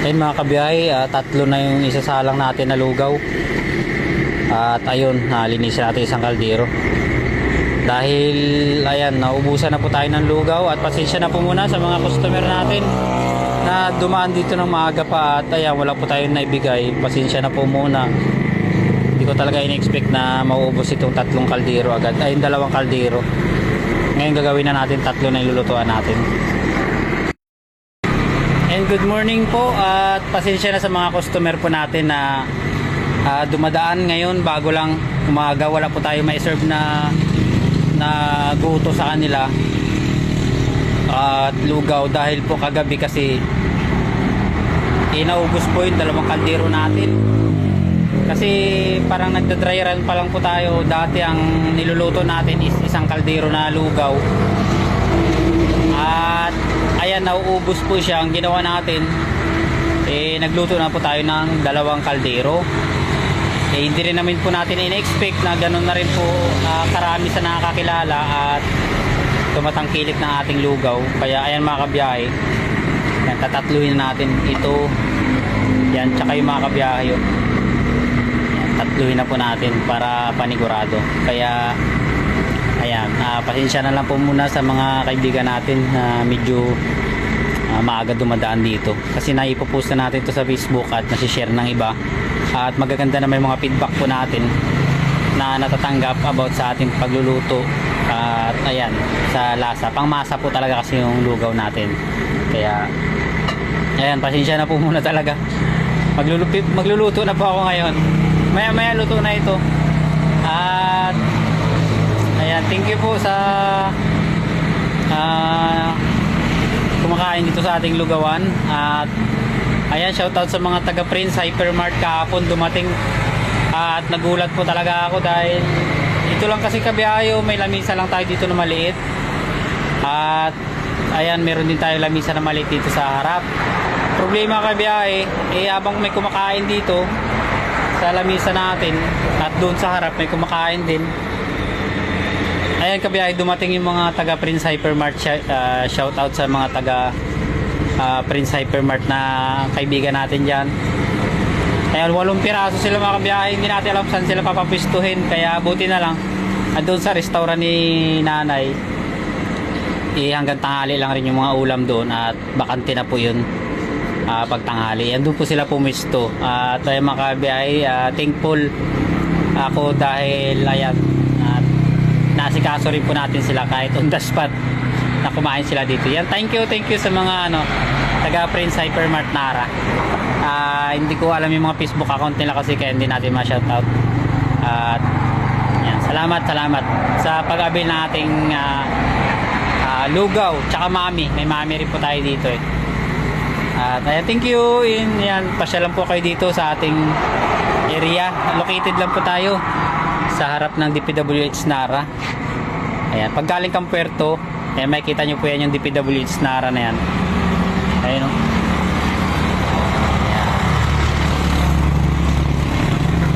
Ayun mga kabiyahe, tatlo na yung isasalang natin na lugaw. At ayun, linisin natin isang kaldero. Dahil ayan, naubusan na po tayo ng lugaw. At pasensya na po muna sa mga customer natin na dumaan dito ng maaga pa. At ayan, wala po tayong naibigay. Pasensya na po muna. Hindi ko talaga in-expect na mauubos itong tatlong kaldero agad. Ay, yung dalawang kaldero. Ngayon gagawin na natin tatlo na ilulutuan natin. And good morning po, at pasensya na sa mga customer po natin na dumadaan ngayon bago lang umaga. Wala po tayo may serve na guto sa kanila at lugaw dahil po kagabi kasi inaubos po yung dalawang kaldero natin. Kasi parang nagda-dry run pa lang po tayo. Dati ang niluluto natin is isang kaldero na lugaw. At ayan, nauubos po siya. Ang ginawa natin, nagluto na po tayo ng dalawang kaldero. Hindi rin namin po natin in-expect na ganun na rin po karami sa nakakakilala at tumatangkilik ng ating lugaw. Kaya ayan mga kabiyahe, yan, tatatluhin natin ito. Yan, tsaka yung mga kabiyahe yun. Yan, tatluhin na po natin para panigurado. Kaya ayan, pasensya na lang po muna sa mga kaibigan natin na medyo maaga dumadaan dito. Kasi naipopost na natin to sa Facebook at nasishare ng iba. At magaganda na may mga feedback po natin na natatanggap about sa ating pagluluto. At ayan, sa lasa. Pangmasa po talaga kasi yung lugaw natin. Kaya, ayan, pasensya na po muna talaga. Magluluto na po ako ngayon. Maya luto na ito. At ayan, thank you po sa kumakain dito sa ating lugawan. At ayan, shoutout sa mga taga Prince Hypermart. Kahapon dumating at nagulat po talaga ako dahil ito lang kasi kabiyayo, may lamisa lang tayo dito na maliit. At ayan, meron din tayo lamisa na maliit dito sa harap. Problema kabiyahe, habang may kumakain dito sa lamisa natin at doon sa harap may kumakain din. Ayan kabiyahe, dumating yung mga taga Prince Hypermart. Shoutout sa mga taga Prince Hypermart na kaibigan natin dyan. Ayan, 8 piraso sila mga kabiyahe. Hindi natin alam saan sila papapistuhin. Kaya buti na lang doon sa restaurant ni nanay, hanggang tanghali lang rin yung mga ulam doon. At bakante na po yun pagtanghali. Yan, doon po sila pumisto. At ayan mga kabiyahe, thankful ako dahil ayan, nasikaso rin po natin sila kahit on the spot na kumain sila dito. Yan, thank you sa mga taga Prince Hypermart Nara. Hindi ko alam yung mga Facebook account nila kasi kaya hindi natin ma-shoutout. At yan, salamat sa pag-abil ng ating lugaw tsaka mami. May mami rin po tayo dito eh. At ayan, thank you. Yan, pasyalan po kayo dito sa ating area. Located lang po tayo sa harap ng DPWH Nara. Ayan, pag galing kang Puerto, makikita nyo po yan yung DPWH Nara na yan. Ayan o.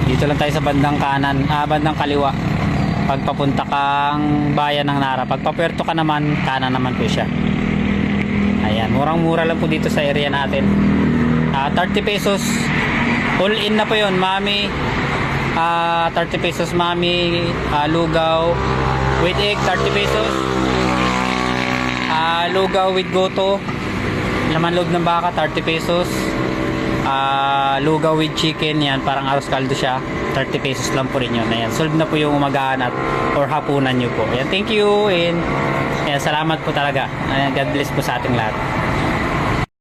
Dito lang tayo sa bandang kanan, bandang kaliwa. Pag papunta kang bayan ng Nara, pag pa-Puerto ka naman, kanan naman po siya. Ayan, murang-mura lang po dito sa area natin. 30 pesos all in na po yun, mami. 30 pesos mami, lugaw with egg 30 pesos, lugaw with goto, laman loob ng baka 30 pesos, lugaw with chicken, yan parang arroz caldo siya, 30 pesos lang po rin yun. Ayan, solve na po yung umagahan at or hapunan nyo po. Ayan, thank you and ayan, salamat po talaga. Ayan, God bless po sa ating lahat.